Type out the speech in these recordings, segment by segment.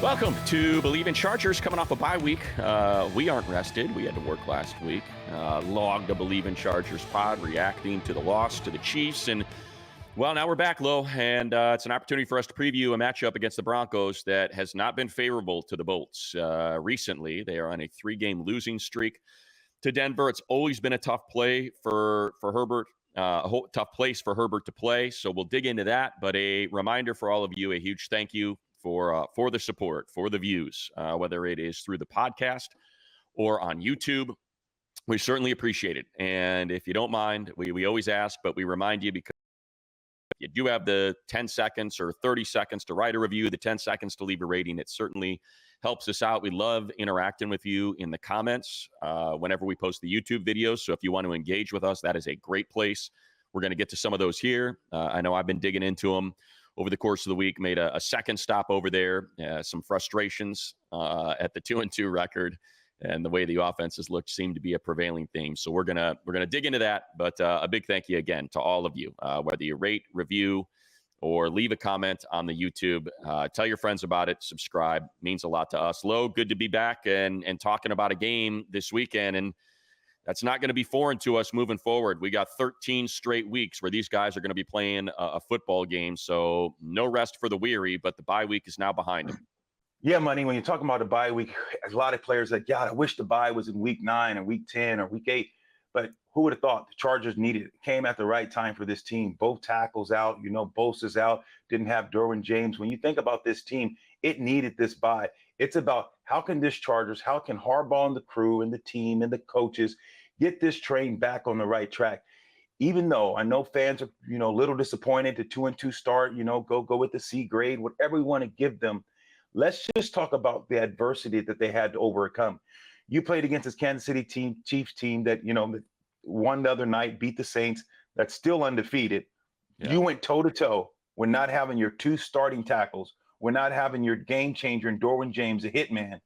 Welcome to Bleav in Chargers, coming off a bye week. We aren't rested. We had to work last week. Logged a Bleav in Chargers pod, reacting to the loss to the Chiefs. And, well, now we're back, Lo, and it's an opportunity for us to preview a matchup against the Broncos that has not been favorable to the Bolts recently. They are on a 3-game losing streak to Denver. It's always been a tough play for Herbert, tough place for Herbert to play. So we'll dig into that. But a reminder for all of you, a huge thank you for the support, for the views, whether it is through the podcast or on YouTube. We certainly appreciate it. And if you don't mind, we always ask, but we remind you because you do have the 10 seconds or 30 seconds to write a review, the 10 seconds to leave a rating. It certainly helps us out. We love interacting with you in the comments whenever we post the YouTube videos. So if you want to engage with us, that is a great place. We're going to get to some of those here. I know I've been digging into them over the course of the week, made a second stop over there, some frustrations at the 2-2 record, and the way the offenses looked seemed to be a prevailing theme. So we're gonna dig into that. But a big thank you again to all of you, whether you rate, review, or leave a comment on the YouTube. Tell your friends about it. Subscribe, means a lot to us. Lo, good to be back and talking about a game this weekend, and that's not going to be foreign to us moving forward. We got 13 straight weeks where these guys are going to be playing a football game. So no rest for the weary, but the bye week is now behind them. Yeah, Money, when you're talking about the bye week, a lot of players are like, God, I wish the bye was in week 9 or week 10 or week 8. But who would have thought the Chargers needed it? It came at the right time for this team. Both tackles out, Bosa's out, didn't have Derwin James. When you think about this team, it needed this bye. It's about how can Harbaugh and the crew and the team and the coaches get this train back on the right track. Even though I know fans are, a little disappointed, the 2-2 start, go with the C grade, whatever we want to give them. Let's just talk about the adversity that they had to overcome. You played against this Kansas City Chiefs team that, won the other night, beat the Saints, that's still undefeated. Yeah. You went toe-to-toe. We're not having your 2 starting tackles. We're not having your game changer in Derwin James, a hitman.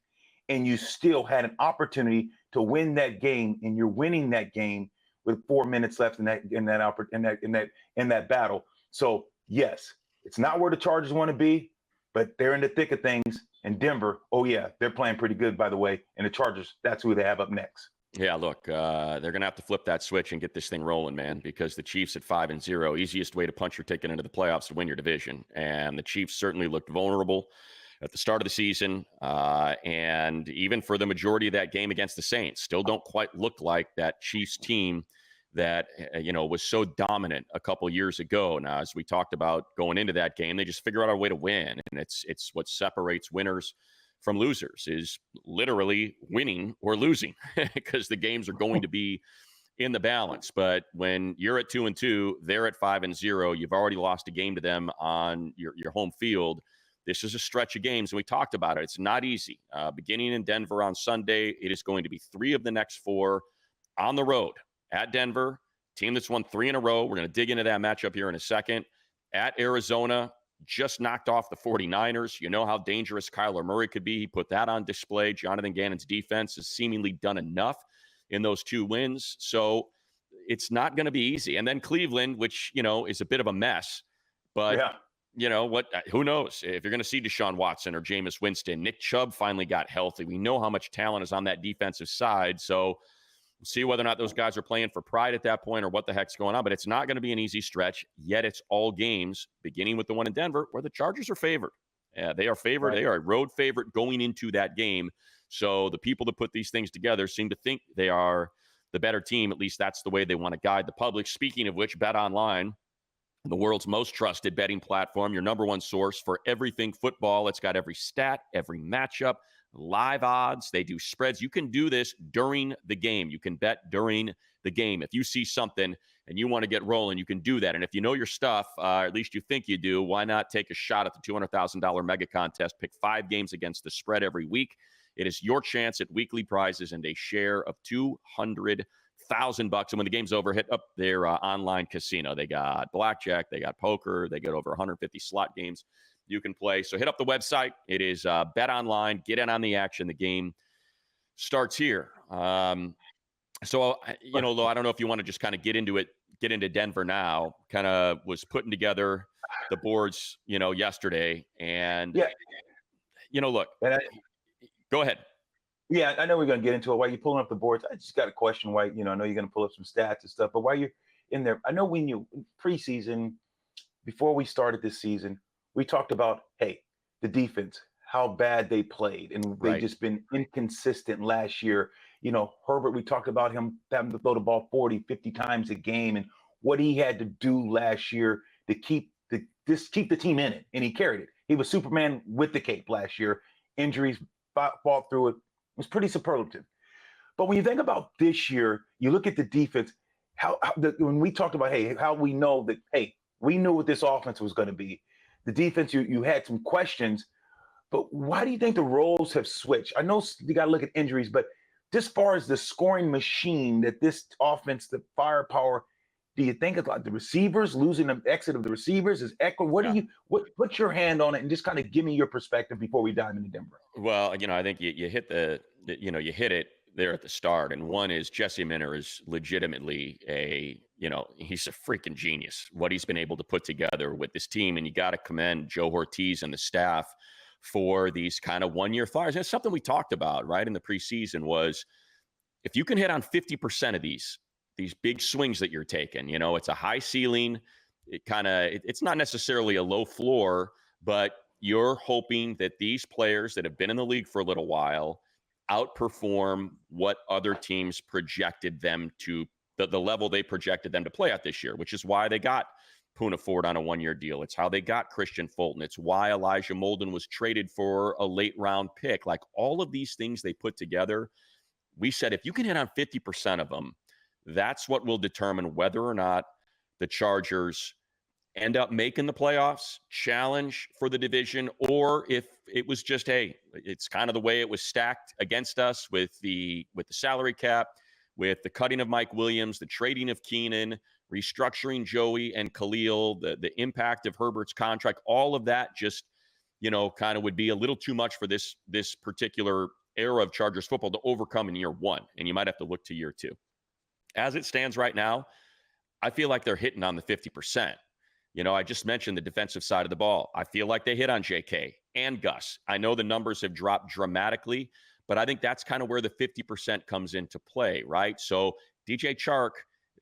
And you still had an opportunity to win that game, and you're winning that game with 4 minutes left in that battle. So yes, it's not where the Chargers want to be, but they're in the thick of things. And Denver, oh yeah, they're playing pretty good, by the way. And the Chargers, that's who they have up next. Yeah, look, they're gonna have to flip that switch and get this thing rolling, man. Because the Chiefs at 5-0, easiest way to punch your ticket into the playoffs to win your division. And the Chiefs certainly looked vulnerable at the start of the season, and even for the majority of that game against the Saints, still don't quite look like that Chiefs team that was so dominant a couple years ago. Now, as we talked about going into that game, they just figure out a way to win, and it's what separates winners from losers is literally winning or losing because the games are going to be in the balance. But when you're at 2-2, they're at 5-0, you've already lost a game to them on your home field. This is a stretch of games, and we talked about it. It's not easy. Beginning in Denver on Sunday, it is going to be 3 of the next 4 on the road. At Denver, team that's won 3 in a row. We're going to dig into that matchup here in a second. At Arizona, just knocked off the 49ers. You know how dangerous Kyler Murray could be. He put that on display. Jonathan Gannon's defense has seemingly done enough in those 2 wins. So it's not going to be easy. And then Cleveland, which, is a bit of a mess. But yeah. Who knows if you're going to see Deshaun Watson or Jameis Winston. Nick Chubb finally got healthy. We know how much talent is on that defensive side. So we'll see whether or not those guys are playing for pride at that point or what the heck's going on. But it's not going to be an easy stretch, yet it's all games, beginning with the one in Denver, where the Chargers are favored. They are favored. Right. They are a road favorite going into that game. So the people that put these things together seem to think they are the better team. At least that's the way they want to guide the public. Speaking of which, Bet Online, the world's most trusted betting platform, your number one source for everything football. It's got every stat, every matchup, live odds. They do spreads. You can do this during the game. You can bet during the game. If you see something and you want to get rolling, you can do that. And if you know your stuff, at least you think you do, why not take a shot at the $200,000 mega contest? Pick 5 games against the spread every week. It is your chance at weekly prizes and a share of $200,000. And when the game's over, hit up their online casino. They got blackjack, they got poker, they got over 150 slot games you can play. So hit up the website. It is Bet Online. Get in on the action. The game starts here. So, Lo, I don't know if you want to just kind of get into Denver now. Kind of was putting together the boards, yesterday. And, look, And go ahead. yeah, I know we're going to get into it. While you're pulling up the boards, I just got a question. Why, I know you're going to pull up some stats and stuff, but while you're in there, I know we knew preseason, before we started this season, we talked about, hey, the defense, how bad they played, and they Right. just been inconsistent last year. Herbert, we talked about him having to throw the ball 40, 50 times a game, and what he had to do last year to keep the team in it, and he carried it. He was Superman with the cape last year. Injuries fought through it. It was pretty superlative. But when you think about this year, you look at the defense. When we talked about, hey, how we know that, hey, we knew what this offense was going to be. The defense, you had some questions, but why do you think the roles have switched? I know you got to look at injuries, but as far as the scoring machine that this offense, the firepower, do you think it's like the receivers losing the exit of the receivers? Is Eckler? What's your hand on it, and just kind of give me your perspective before we dive into Denver? Well, I think you hit you hit it there at the start. And one is Jesse Minter is legitimately he's a freaking genius, what he's been able to put together with this team. And you got to commend Joe Ortiz and the staff for these kind of 1 year fires. And it's something we talked about, right, in the preseason was if you can hit on 50% of these big swings that you're taking, it's a high ceiling. It's not necessarily a low floor, but you're hoping that these players that have been in the league for a little while outperform what other teams projected them to, the level they projected them to play at this year, which is why they got Poona Ford on a 1 year deal. It's how they got Kristian Fulton. It's why Elijah Molden was traded for a late round pick. Like all of these things they put together, we said, if you can hit on 50% of them, that's what will determine whether or not the Chargers end up making the playoffs, challenge for the division, or if it was just, hey, it's kind of the way it was stacked against us with the salary cap, with the cutting of Mike Williams, the trading of Keenan, restructuring Joey and Khalil, the impact of Herbert's contract, all of that just, kind of would be a little too much for this particular era of Chargers football to overcome in year one. And you might have to look to year two. As it stands right now, I feel like they're hitting on the 50%. I just mentioned the defensive side of the ball. I feel like they hit on JK and Gus. I know the numbers have dropped dramatically, but I think that's kind of where the 50% comes into play, right? So DJ Chark,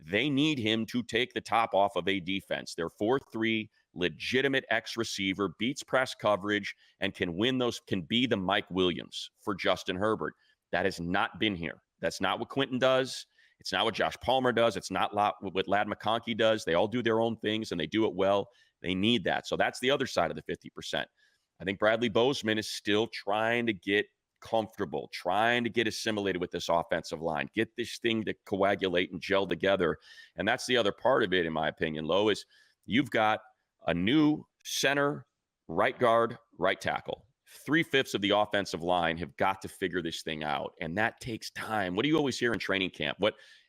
they need him to take the top off of a defense. They're 4-3, legitimate X receiver, beats press coverage, and can be the Mike Williams for Justin Herbert. That has not been here. That's not what Quentin does. It's not what Josh Palmer does. It's not what Ladd McConkey does. They all do their own things, and they do it well. They need that. So that's the other side of the 50%. I think Bradley Bozeman is still trying to get comfortable, trying to get assimilated with this offensive line, get this thing to coagulate and gel together. And that's the other part of it, in my opinion, Lo, is you've got a new center, right guard, right tackle. 3/5 of the offensive line have got to figure this thing out, and that takes time. What do you always hear in training camp?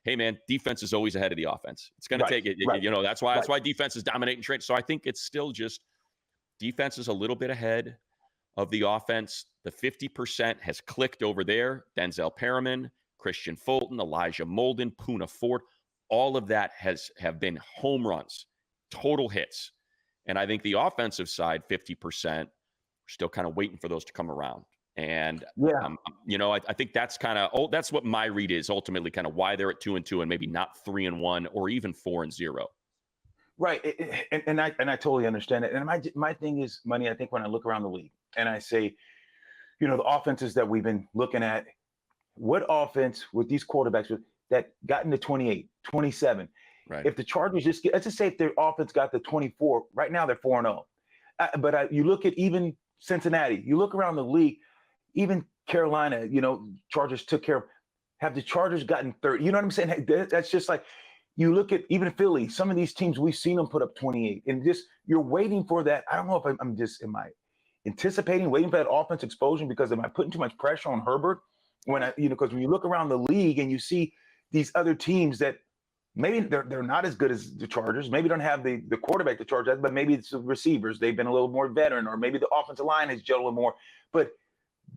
Hey man, defense is always ahead of the offense. It's going to take it. Right. That's why defense is dominating trade. So I think it's still just defense is a little bit ahead of the offense. The 50% has clicked over there. Denzel Perriman, Kristian Fulton, Elijah Molden, Poona Ford, all of that have been home runs, total hits. And I think the offensive side, 50%. Still kind of waiting for those to come around. And, I think that's that's what my read is ultimately kind of why they're at 2-2 and maybe not 3-1 or even 4-0. Right. And I totally understand it. And my thing is, Money, I think when I look around the league and I say, the offenses that we've been looking at, what offense with these quarterbacks that got into 28, 27, right. If the Chargers let's just say if their offense got to 24, right now they're 4-0. But you look at even Cincinnati, you look around the league, even Carolina, Chargers took care of. Have the Chargers gotten 30? You know what I'm saying? That's just like, you look at even Philly, some of these teams, we've seen them put up 28. And just, you're waiting for that. I don't know if am I anticipating, waiting for that offense explosion because am I putting too much pressure on Herbert? Because when you look around the league and you see these other teams that maybe they're not as good as the Chargers. Maybe don't have the quarterback the Chargers, but maybe it's the receivers. They've been a little more veteran, or maybe the offensive line has gelled a little more. But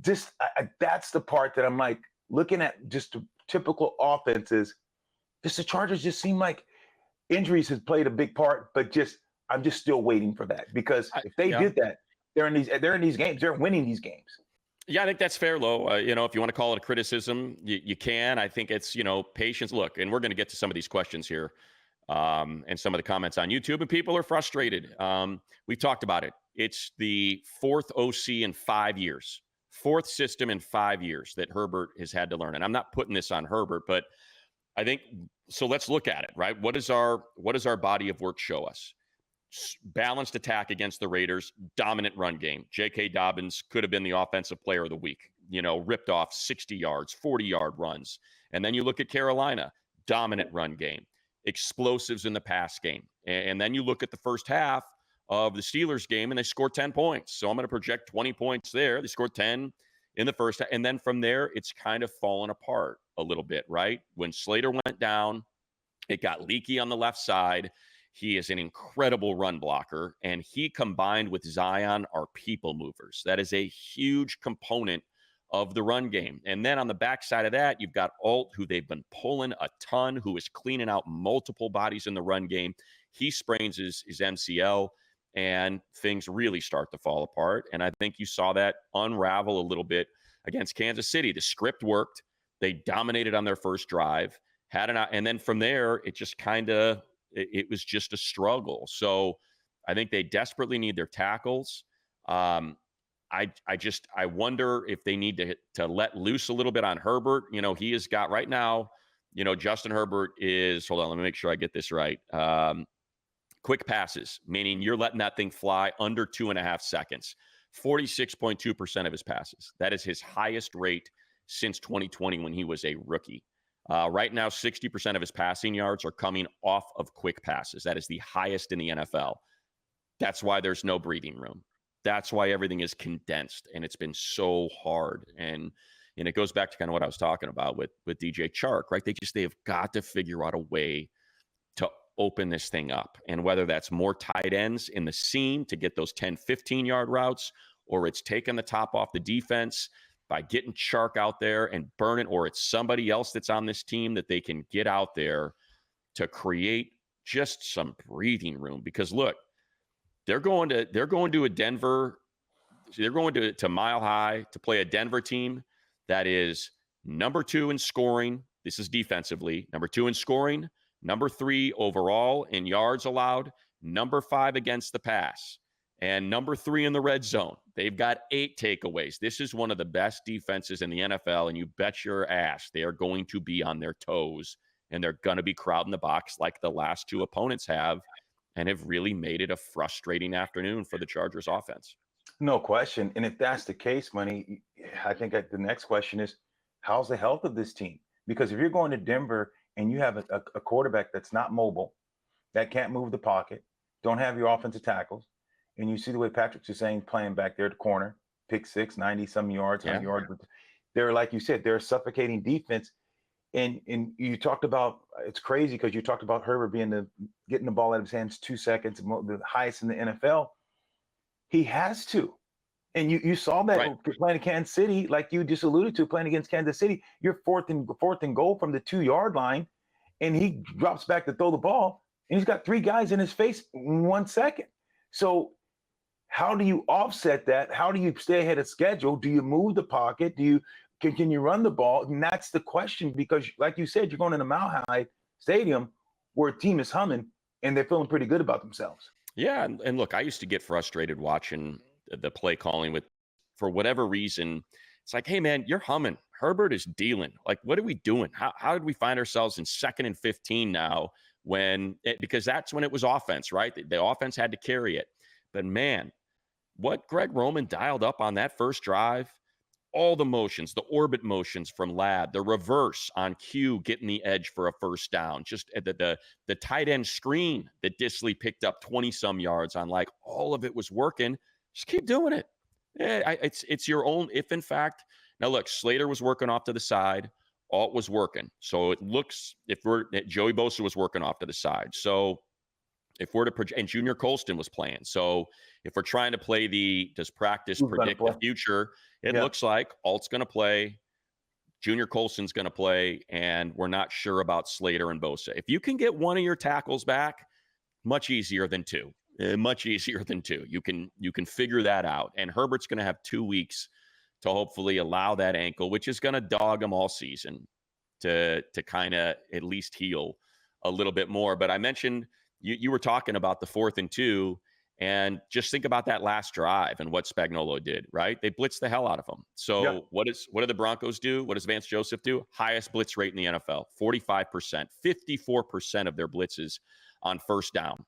just that's the part that I'm like looking at. Just the typical offenses. Just the Chargers just seem like injuries has played a big part, but I'm just still waiting for that because if they did that, they're in these games. They're winning these games. Yeah, I think that's fair, Lo. If you want to call it a criticism, you can. I think it's, patience. Look, and we're going to get to some of these questions here and some of the comments on YouTube, and people are frustrated. We've talked about it. It's the fourth OC in 5 years, fourth system in 5 years that Herbert has had to learn. And I'm not putting this on Herbert, but I think so. Let's look at it, right? What does our body of work show us? Balanced attack against the Raiders, dominant run game. J.K. Dobbins could have been the offensive player of the week, ripped off 60 yards, 40-yard runs. And then you look at Carolina, dominant run game, explosives in the pass game. And then you look at the first half of the Steelers game, and they scored 10 points. So I'm going to project 20 points there. They scored 10 in the first half. And then from there, it's kind of fallen apart a little bit, right? When Slater went down, it got leaky on the left side. He is an incredible run blocker, and he combined with Zion are people movers. That is a huge component of the run game. And then on the backside of that, you've got Alt, who they've been pulling a ton, who is cleaning out multiple bodies in the run game. He sprains his MCL, and things really start to fall apart. And I think you saw that unravel a little bit against Kansas City. The script worked. They dominated on their first drive, and then from there, it just kind of – it was just a struggle. So I think they desperately need their tackles. I wonder if they need to let loose a little bit on Herbert. He has got right now, Justin Herbert is, hold on, let me make sure I get this right. Quick passes, meaning you're letting that thing fly under 2.5 seconds. 46.2% of his passes. That is his highest rate since 2020 when he was a rookie. Right now, 60% of his passing yards are coming off of quick passes. That is the highest in the NFL. That's why there's no breathing room. That's why everything is condensed, and it's been so hard. And it goes back to kind of what I was talking about with DJ Chark, right? They have got to figure out a way to open this thing up. And whether that's more tight ends in the seam to get those 10, 15-yard routes, or it's taking the top off the defense by getting Chark out there and burning, or it's somebody else that's on this team that they can get out there to create just some breathing room. Because look, they're going to a Denver, they're going to Mile High to play a Denver team that is number 2 in scoring. This is defensively, number 2 in scoring, number 3 overall in yards allowed, number 5 against the pass, and number 3 in the red zone. They've got 8 takeaways. This is one of the best defenses in the NFL, and you bet your ass they are going to be on their toes, and they're going to be crowding the box like the last 2 opponents have, and have really made it a frustrating afternoon for the Chargers offense. No question. And if that's the case, Money, I think the next question is, how's the health of this team? Because if you're going to Denver and you have a quarterback that's not mobile, that can't move the pocket, don't have your offensive tackles, and you see the way Patrick Surtain's playing back there at the corner, pick 6, 90-some yards, 100 yards. They're, like you said, they're a suffocating defense. And you talked about, it's crazy because you talked about Herbert getting the ball out of his hands 2 seconds, the highest in the NFL. He has to. And you saw that playing in Kansas City, like you just alluded to, playing against Kansas City. You're fourth and goal from the 2-yard line, and he drops back to throw the ball, and he's got 3 guys in his face in 1 second. So how do you offset that? How do you stay ahead of schedule? Do you move the pocket? Can you run the ball? And that's the question, because like you said, you're going in a Mile High Stadium where a team is humming and they're feeling pretty good about themselves. Yeah, and look, I used to get frustrated watching the play calling for whatever reason. It's like, hey man, you're humming. Herbert is dealing. Like, what are we doing? How did we find ourselves in 2nd and 15 now? Because that's when it was offense, right? The offense had to carry it. But man, what Greg Roman dialed up on that first drive, all the motions, the orbit motions from Lab, the reverse on cue, getting the edge for a first down, just the tight end screen that Disley picked up 20-some yards on, like, all of it was working. Just keep doing it. It's your own, if in fact, now look, Slater was working off to the side, Alt was working. So it looks, Joey Bosa was working off to the side. So if we're to, and Junior Colston was playing. So if we're trying to play does practice predict the future, it looks like Alt's going to play, Junior Colston's going to play, and we're not sure about Slater and Bosa. If you can get one of your tackles back, much easier than 2. Much easier than 2. You can figure that out. And Herbert's going to have 2 weeks to hopefully allow that ankle, which is going to dog him all season, to kind of at least heal a little bit more. But I mentioned you were talking about the 4th and 2, and just think about that last drive and what Spagnuolo did, right? They blitzed the hell out of him. So what do the Broncos do? What does Vance Joseph do? Highest blitz rate in the NFL, 45%, 54% of their blitzes on first down.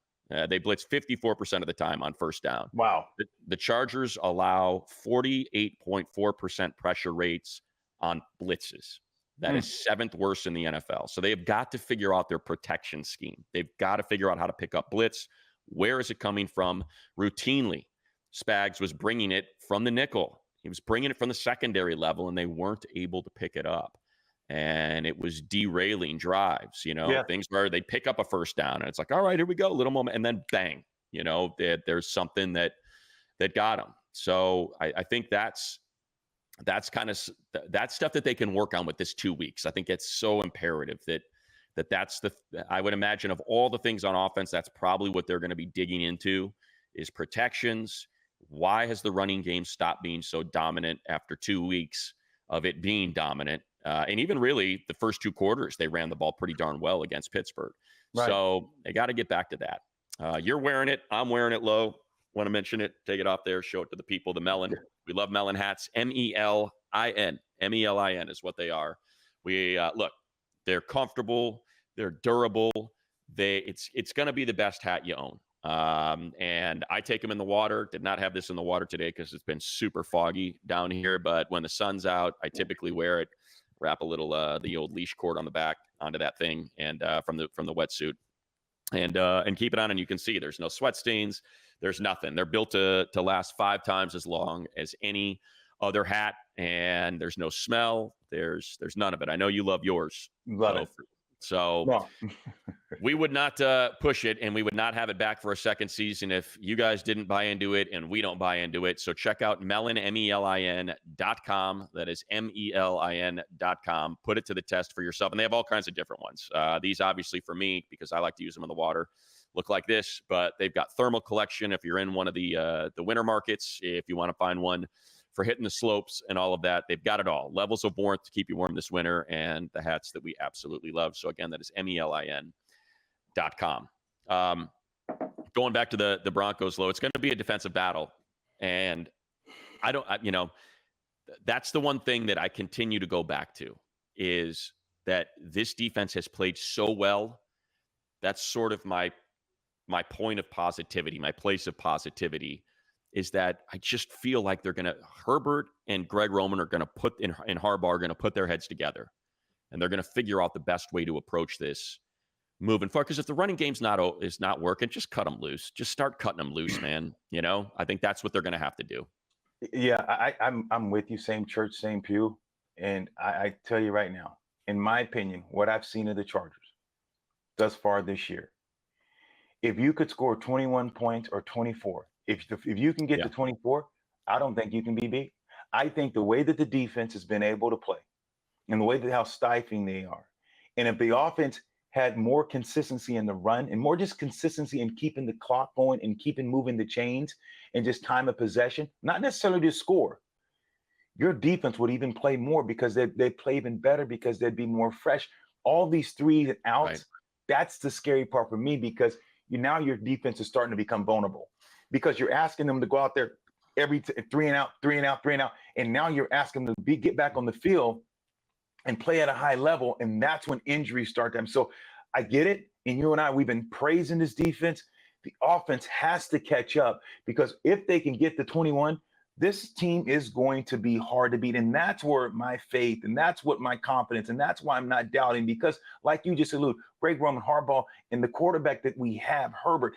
They blitz 54% of the time on first down. Wow. The Chargers allow 48.4% pressure rates on blitzes. That is 7th worst in the NFL. So they've got to figure out their protection scheme. They've got to figure out how to pick up blitz. Where is it coming from? Routinely, Spags was bringing it from the nickel. He was bringing it from the secondary level, and they weren't able to pick it up. And it was derailing drives. Things where they pick up a first down, and it's like, all right, here we go, little moment, and then bang, there's something that got them. So I think that's kind of that's stuff that they can work on with this 2 weeks. I think it's so imperative that's I would imagine of all the things on offense, that's probably what they're going to be digging into is protections. Why has the running game stopped being so dominant after 2 weeks of it being dominant? And even really the first 2 quarters, they ran the ball pretty darn well against Pittsburgh. Right. So they got to get back to that. You're wearing it. I'm wearing it low. Want to mention it. Take it off there. Show it to the people. The Melin. We love Melin hats. Melin. Melin is what they are. We look, they're comfortable. They're durable. It's going to be the best hat you own. And I take them in the water. Did not have this in the water today because it's been super foggy down here. But when the sun's out, I typically wear it. Wrap a little the old leash cord on the back onto that thing, and from the wetsuit, and keep it on. And you can see there's no sweat stains. There's nothing. They're built to last 5 times as long as any other hat, and there's no smell. There's none of it. I know you love yours. Love it. So we would not push it, and we would not have it back for a second season if you guys didn't buy into it and we don't buy into it. So check out Melin, Melin.com. That is Melin.com. Put it to the test for yourself. And they have all kinds of different ones. These obviously for me, because I like to use them in the water, look like this, but they've got thermal collection if you're in one of the winter markets, if you want to find one for hitting the slopes and all of that. They've got it all. Levels of warmth to keep you warm this winter, and the hats that we absolutely love. So again, that is Melin.com. Going back to the Broncos, Lo, it's going to be a defensive battle. And that's the one thing that I continue to go back to, is that this defense has played so well. That's sort of my point of positivity, my place of positivity, is that I just feel like Herbert and Greg Roman are going to put in Harbaugh are going to put their heads together, and they're going to figure out the best way to approach this moving forward. Because if the running game's is not working, just cut them loose. Just start cutting them loose, man. I think that's what they're going to have to do. Yeah, I'm with you. Same church, same pew. And I tell you right now, in my opinion, what I've seen of the Chargers thus far this year, if you could score 21 points or 24, if you can get to 24, I don't think you can be beat. I think the way that the defense has been able to play, and the way that how stifling they are, and if the offense had more consistency in the run and more just consistency in keeping the clock going and keeping moving the chains and just time of possession, not necessarily to score, your defense would even play more, because they play even better, because they'd be more fresh. All these 3 and outs, right. That's the scary part for me, because now your defense is starting to become vulnerable, because you're asking them to go out there every 3 and out, 3 and out, 3 and out. And now you're asking them to get back on the field and play at a high level. And that's when injuries start them. So I get it. And you and I, we've been praising this defense. The offense has to catch up, because if they can get to 21, this team is going to be hard to beat. And that's where my faith, and that's what my confidence, and that's why I'm not doubting, because like you just alluded, Greg Roman, Harbaugh, and the quarterback that we have, Herbert,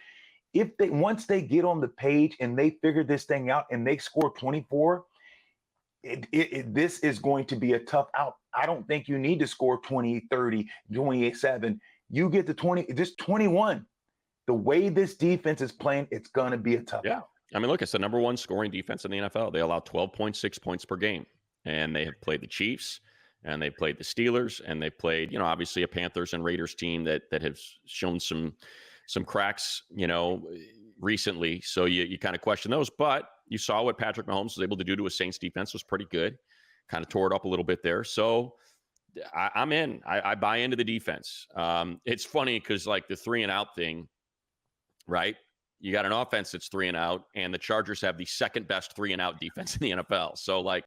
once they get on the page and they figure this thing out and they score 24, this is going to be a tough out. I don't think you need to score 20, 30, 27. You get to 20, just 21. The way this defense is playing, it's going to be a tough out. I mean, look, it's the number 1 scoring defense in the NFL. They allow 12.6 points per game, and they have played the Chiefs, and they played the Steelers, and they played, obviously a Panthers and Raiders team that has shown some cracks, recently. So you kind of question those. But you saw what Patrick Mahomes was able to do to a Saints defense was pretty good. Kind of tore it up a little bit there. So I'm in. I buy into the defense. It's funny because like the 3-and-out thing, right? You got an offense that's 3-and-out, and the Chargers have the second best 3-and-out defense in the NFL. So like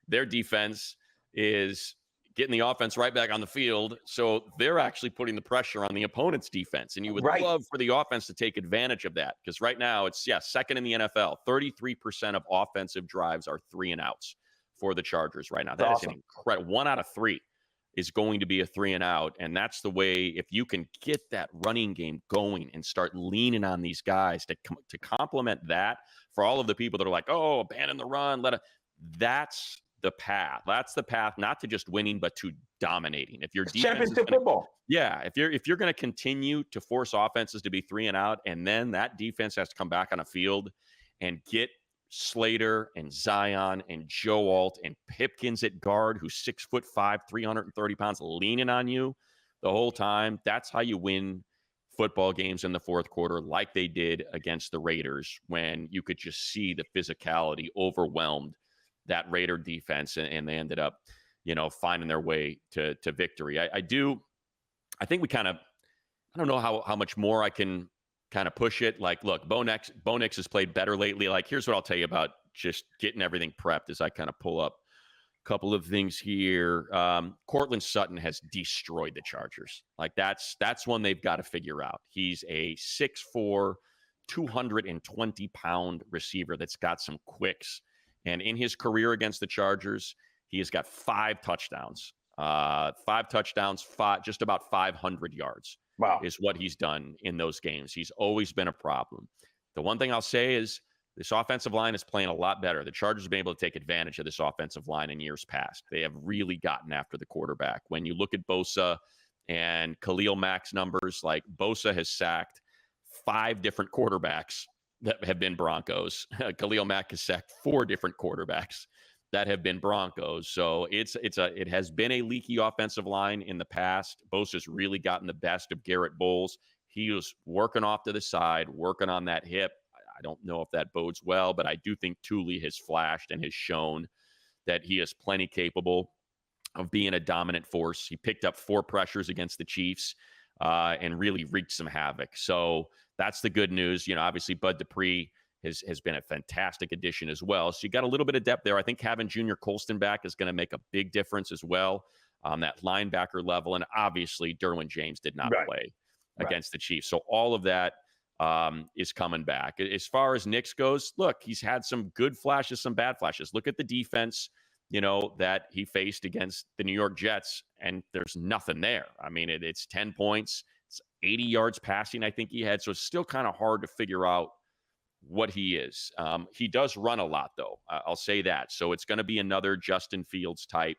their defense is getting the offense right back on the field. So they're actually putting the pressure on the opponent's defense. And you would love for the offense to take advantage of that, because right now it's, second in the NFL. 33% of offensive drives are 3-and-outs for the Chargers right now. That is an incredible. 1 out of 3 is going to be a 3-and-out. And that's the way, if you can get that running game going and start leaning on these guys to complement that, for all of the people that are like, oh, abandon the run, that's the path. That's the path, not to just winning, but to dominating. If your defense championship football. Yeah. If you're going to continue to force offenses to be 3-and-out, and then that defense has to come back on a field and get Slater and Zion and Joe Alt and Pipkins at guard, who's 6'5", 330 pounds, leaning on you the whole time. That's how you win football games in the fourth quarter, like they did against the Raiders, when you could just see the physicality overwhelmed that Raider defense, and they ended up, finding their way to victory. I think we kind of, I don't know how much more I can kind of push it. Like, look, Bo Nix has played better lately. Like, here's what I'll tell you about just getting everything prepped as I kind of pull up a couple of things here. Cortland Sutton has destroyed the Chargers. Like, that's one they've got to figure out. He's a 6'4", 220-pound receiver that's got some quicks. And in his career against the Chargers, he has got 5 touchdowns. 5 touchdowns, just about 500 yards. Wow. Is what he's done in those games. He's always been a problem. The one thing I'll say is this offensive line is playing a lot better. The Chargers have been able to take advantage of this offensive line in years past. They have really gotten after the quarterback. When you look at Bosa and Khalil Mack's numbers, like Bosa has sacked 5 different quarterbacks that have been Broncos. Khalil Mack has sacked 4 different quarterbacks that have been Broncos. So it has been a leaky offensive line in the past. Bosa's really gotten the best of Garrett Bowles. He was working off to the side, working on that hip. I don't know if that bodes well, but I do think Thule has flashed and has shown that he is plenty capable of being a dominant force. He picked up 4 pressures against the Chiefs and really wreaked some havoc. So that's the good news. Obviously Bud Dupree has been a fantastic addition as well. So you got a little bit of depth there. I think having Junior Colston back is going to make a big difference as well on that linebacker level. And obviously Derwin James did not play against the Chiefs. So all of that is coming back. As far as Nix goes, look, he's had some good flashes, some bad flashes. Look at the defense, that he faced against the New York Jets, and there's nothing there. I mean, it's 10 points. It's 80 yards passing, I think he had. So it's still kind of hard to figure out what he is. He does run a lot, though. I'll say that. So it's going to be another Justin Fields type.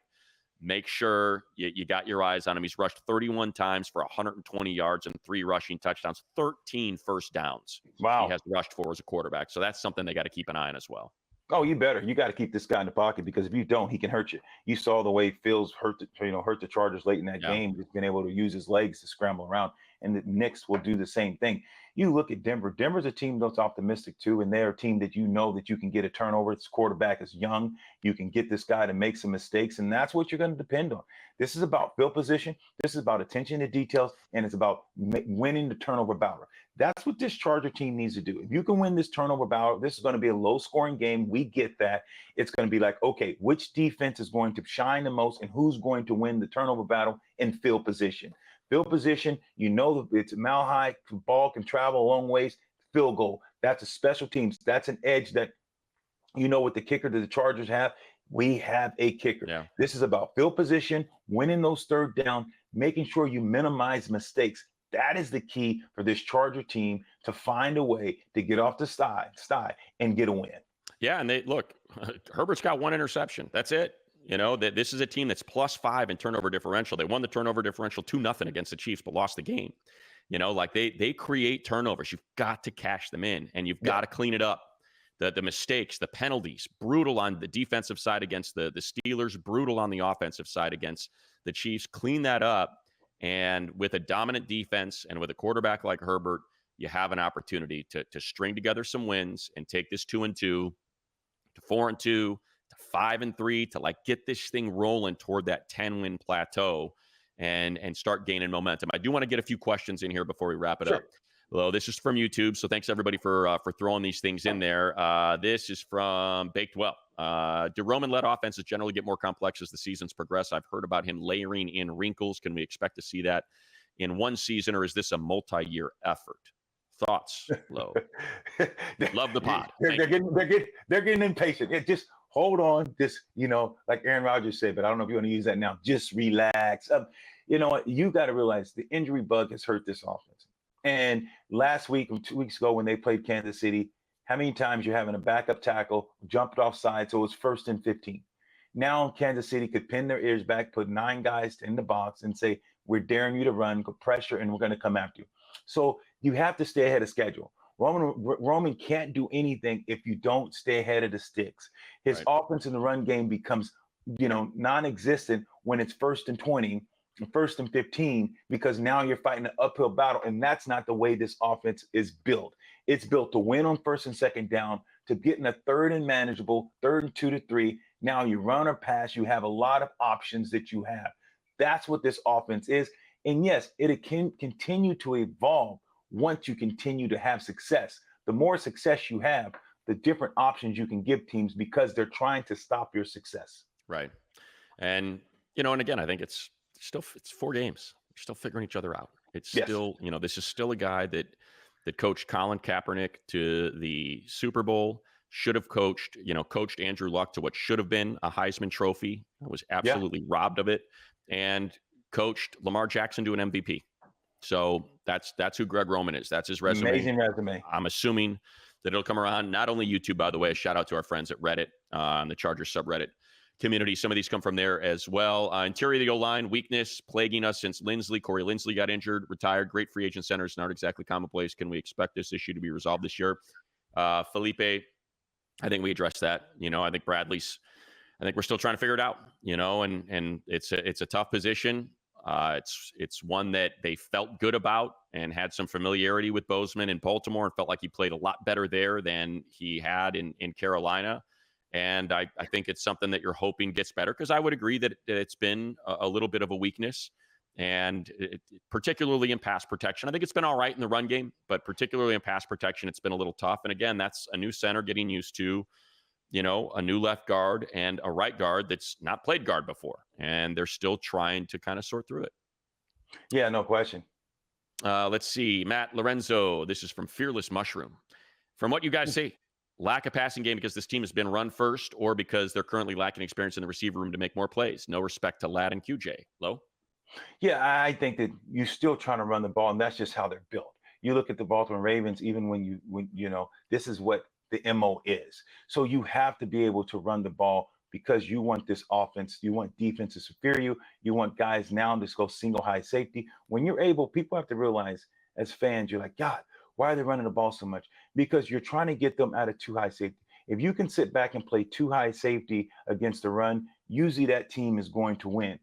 Make sure you got your eyes on him. He's rushed 31 times for 120 yards and 3 rushing touchdowns, 13 first downs. Wow. He has rushed for as a quarterback. So that's something they got to keep an eye on as well. Oh, you better. You got to keep this guy in the pocket, because if you don't, he can hurt you. You saw the way Fields hurt the Chargers late in that game. He's been able to use his legs to scramble around, and the Knicks will do the same thing. You look at Denver. Denver's a team that's optimistic too, and they're a team that that you can get a turnover. Its quarterback is young. You can get this guy to make some mistakes, and that's what you're going to depend on. This is about field position. This is about attention to details, and it's about winning the turnover battle. That's what this Charger team needs to do. If you can win this turnover battle, this is going to be a low-scoring game. We get that. It's going to be like, okay, which defense is going to shine the most, and who's going to win the turnover battle in field position? Field position, it's mile high, ball can travel a long ways. Field goal, that's a special teams. That's an edge that, what the kicker that the Chargers have. We have a kicker. Yeah. This is about field position, winning those third down, making sure you minimize mistakes. That is the key for this Charger team to find a way to get off the sty and get a win. Yeah, and Herbert's got 1 interception. That's it. That this is a team that's +5 in turnover differential. They won the turnover differential 2-0 against the Chiefs, but lost the game. They create turnovers. You've got to cash them in, and you've got to clean it up. The mistakes, the penalties, brutal on the defensive side against the Steelers, brutal on the offensive side against the Chiefs. Clean that up, and with a dominant defense and with a quarterback like Herbert, you have an opportunity to string together some wins and take this 2-2 to 4-2 to 5-3 to like get this thing rolling toward that 10-win plateau and start gaining momentum. I do want to get a few questions in here before we wrap it up. Well, this is from YouTube, so thanks everybody for throwing these things in there. This is from Baked Well. Do Roman-led offenses generally get more complex as the seasons progress? I've heard about him layering in wrinkles. Can we expect to see that in one season, or is this a multi-year effort? Thoughts, Lo? Love the pod. They're getting impatient. Just hold on. Just, like Aaron Rodgers said, but I don't know if you want to use that now. Just relax. You know what? You got to realize the injury bug has hurt this offense. And last week or 2 weeks ago when they played Kansas City, how many times you're having a backup tackle, jumped offside, so it was 1st and 15. Now Kansas City could pin their ears back, put 9 guys in the box and say, we're daring you to run, go pressure, and we're going to come after you. So you have to stay ahead of schedule. Roman can't do anything if you don't stay ahead of the sticks. His offense in the run game becomes, non-existent when it's 1st and 20. 1st and 15, because now you're fighting an uphill battle, and that's not the way this offense is built. It's built to win on 1st and 2nd down, to get in a 3rd and manageable, 3rd and 2 to 3. Now you run or pass, you have a lot of options that you have. That's what this offense is. And yes, it can continue to evolve once you continue to have success. The more success you have, the different options you can give teams because they're trying to stop your success. Right. And, and again, I think it's 4 games. You're still figuring each other out. It's still, this is still a guy that coached Colin Kaepernick to the Super Bowl, should have coached Andrew Luck to what should have been a Heisman Trophy. Was absolutely robbed of it, and coached Lamar Jackson to an MVP. So that's who Greg Roman is. That's his resume. Amazing resume. I'm assuming that it'll come around. Not only YouTube, by the way, shout out to our friends at Reddit, the Chargers subreddit community. Some of these come from there as well. Interior of the O-line, weakness plaguing us since Corey Linsley got injured, retired. Great free agent centers, not exactly commonplace. Can we expect this issue to be resolved this year? Felipe, I think we addressed that. I think we're still trying to figure it out, and it's a tough position. It's one that they felt good about and had some familiarity with Bozeman in Baltimore and felt like he played a lot better there than he had in Carolina. And I think it's something that you're hoping gets better, because I would agree that it's been a little bit of a weakness, and particularly in pass protection. I think it's been all right in the run game, but particularly in pass protection, it's been a little tough. And again, that's a new center getting used to, a new left guard and a right guard that's not played guard before. And they're still trying to kind of sort through it. Yeah, no question. Let's see. Matt Lorenzo, this is from Fearless Mushroom. From what you guys see, lack of passing game because this team has been run first, or because they're currently lacking experience in the receiver room to make more plays? No respect to Ladd and QJ. Lo? Yeah, I think that you're still trying to run the ball, and that's just how they're built. You look at the Baltimore Ravens, even when this is what the MO is. So you have to be able to run the ball because you want this offense, you want defenses to fear you. You want guys now to go single high safety. When you're able, people have to realize as fans, you're like, God, why are they running the ball so much? Because you're trying to get them out of 2 high safety. If you can sit back and play 2 high safety against the run, usually that team is going to win.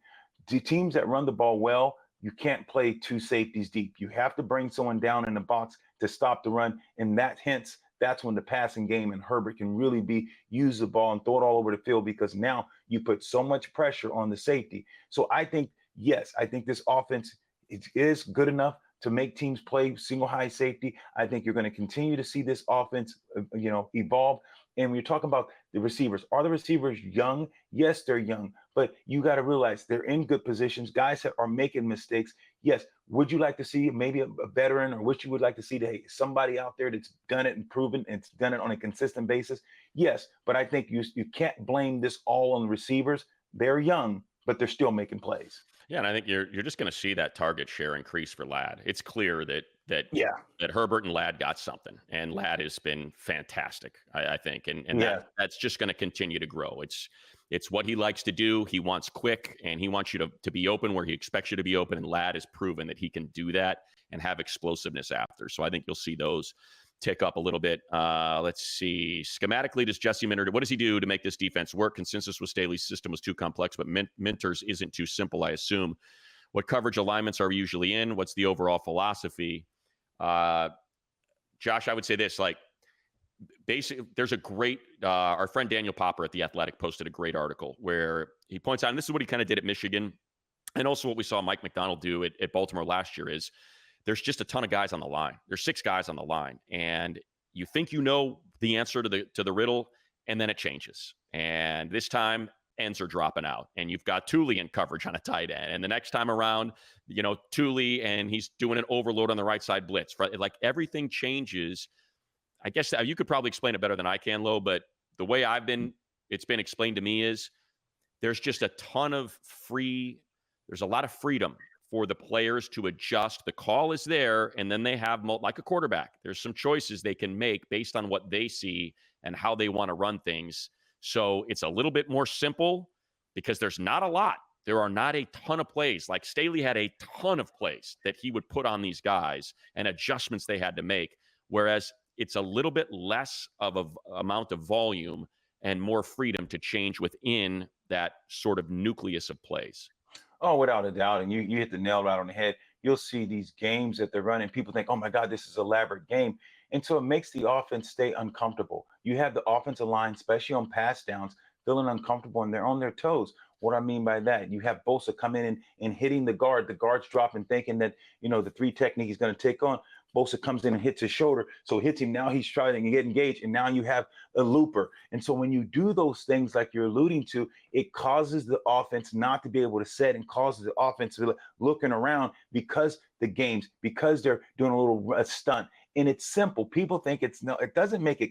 The teams that run the ball well, you can't play 2 safeties deep. You have to bring someone down in the box to stop the run. And that's when the passing game and Herbert can really use the ball and throw it all over the field, because now you put so much pressure on the safety. So I think, yes, I think this offense is good enough to make teams play single high safety. I think you're going to continue to see this offense, evolve. And when you're talking about the receivers, are the receivers young? Yes, they're young, but you got to realize they're in good positions. Guys that are making mistakes. Yes. Would you like to see maybe a veteran, or would you like to see somebody out there that's done it and proven and done it on a consistent basis? Yes. But I think you can't blame this all on the receivers. They're young, but they're still making plays. Yeah, and I think you're just going to see that target share increase for Ladd. It's clear that Herbert and Ladd got something, and Ladd has been fantastic, I think, and that's just going to continue to grow. It's what he likes to do. He wants quick, and he wants you to be open where he expects you to be open, and Ladd has proven that he can do that and have explosiveness after. So I think you'll see those tick up a little bit. Let's see. Schematically, does Jesse Minter, what does he do to make this defense work? Consensus with Staley's system was too complex, but Minter's isn't too simple, I assume. What coverage alignments are we usually in? What's the overall philosophy? Josh, I would say this, like, basically, there's a great, our friend Daniel Popper at The Athletic posted a great article where he points out, and this is what he kind of did at Michigan, and also what we saw Mike McDonald do at Baltimore last year, is there's just a ton of guys on the line. There's 6 guys on the line, and you think you know the answer to the riddle, and then it changes. And this time, ends are dropping out, and you've got Thule in coverage on a tight end. And the next time around, Thule, and he's doing an overload on the right side blitz. Like, everything changes. I guess you could probably explain it better than I can, Lo, but the way it's been explained to me is there's just a ton of there's a lot of freedom for the players to adjust. The call is there, and then they have, like a quarterback, there's some choices they can make based on what they see and how they want to run things. So it's a little bit more simple because there's not a lot. There are not a ton of plays. Like, Staley had a ton of plays that he would put on these guys and adjustments they had to make, whereas it's a little bit less of an amount of volume and more freedom to change within that sort of nucleus of plays. Oh, without a doubt. And you hit the nail right on the head. You'll see these games that they're running. People think, oh, my God, this is an elaborate game. And so it makes the offense stay uncomfortable. You have the offensive line, especially on pass downs, feeling uncomfortable, and they're on their toes. What I mean by that, you have Bosa coming in and hitting the guard. The guard's dropping, thinking that, the 3 technique he's going to take on. Bosa comes in and hits his shoulder, so it hits him. Now he's trying to get engaged, and now you have a looper. And so when you do those things like you're alluding to, it causes the offense not to be able to set, and causes the offense to be looking around because they're doing a little stunt. And it's simple. People think it doesn't make it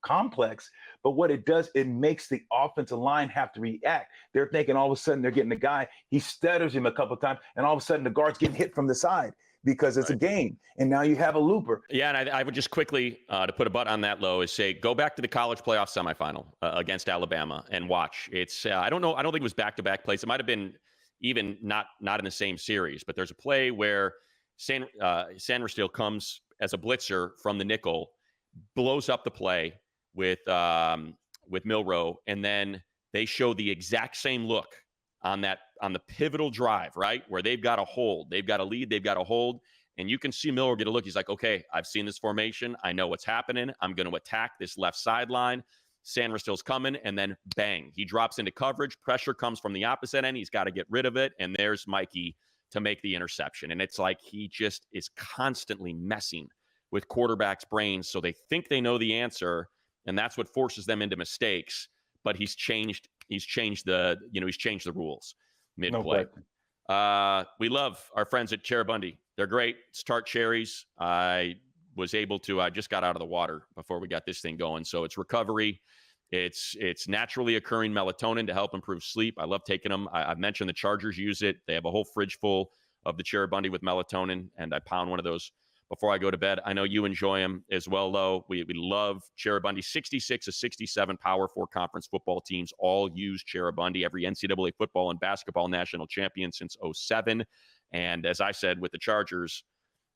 complex, but what it does, it makes the offensive line have to react. They're thinking all of a sudden they're getting the guy, he stutters him a couple of times, and all of a sudden the guard's getting hit from the side, because it's a game, and now you have a looper. Yeah, and I would just quickly, to put a butt on that, Lo, is say, go back to the college playoff semifinal against Alabama and watch. It's I don't know, I don't think it was back-to-back plays. It might have been even not in the same series, but there's a play where Sanders comes as a blitzer from the nickel, blows up the play with Milroe, and then they show the exact same look on the pivotal drive, right? Where they've got a hold, they've got a lead, they've got a hold, and you can see Miller get a look. He's like, okay, I've seen this formation. I know what's happening. I'm going to attack this left sideline. Sanders coming, and then bang, he drops into coverage. Pressure comes from the opposite end. He's got to get rid of it, and there's Mikey to make the interception. And it's like he just is constantly messing with quarterbacks' brains, so they think they know the answer, and that's what forces them into mistakes. But he's changed the rules mid-play. We love our friends at Cheribundi. They're great. It's tart cherries. I just got out of the water before we got this thing going. So it's recovery. It's naturally occurring melatonin to help improve sleep. I love taking them. I've mentioned the Chargers use it. They have a whole fridge full of the Cheribundi with melatonin, and I pound one of those before I go to bed. I know you enjoy them as well, Lo. We love Cheribundi. 66 of 67 Power 4 conference football teams all use Cheribundi. Every NCAA football and basketball national champion since 2007. And as I said, with the Chargers,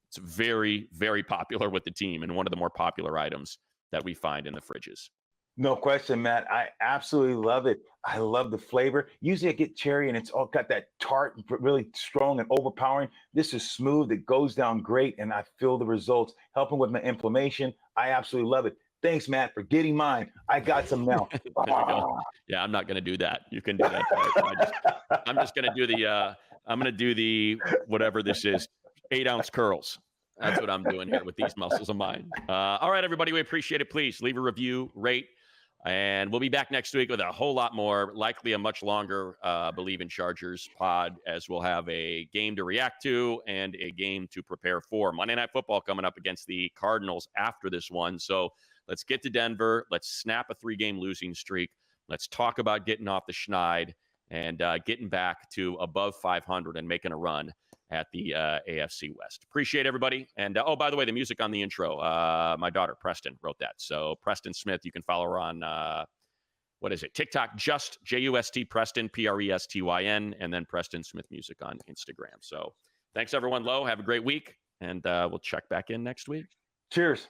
it's very, very popular with the team, and one of the more popular items that we find in the fridges. No question, Matt. I absolutely love it. I love the flavor. Usually I get cherry and it's all got that tart, really strong and overpowering. This is smooth. It goes down great, and I feel the results helping with my inflammation. I absolutely love it. Thanks, Matt, for getting mine. I got some now. Yeah, I'm not going to do that. You can do that. I'm just going to do the whatever this is, 8-ounce curls. That's what I'm doing here with these muscles of mine. All right, everybody, we appreciate it. Please leave a review, rate, and we'll be back next week with a whole lot more, likely a much longer Bleav in Chargers pod, as we'll have a game to react to and a game to prepare for. Monday Night Football coming up against the Cardinals after this one. So let's get to Denver. Let's snap a 3-game losing streak. Let's talk about getting off the schneid and getting back to above 500 and making a run at the AFC West. Appreciate everybody. And oh, by the way, the music on the intro, my daughter Prestyn wrote that. So Prestyn Smith, you can follow her on what is it? TikTok, just JUST Prestyn, PRESTYN, and then Prestyn Smith Music on Instagram. So thanks everyone. Lo, have a great week, and we'll check back in next week. Cheers.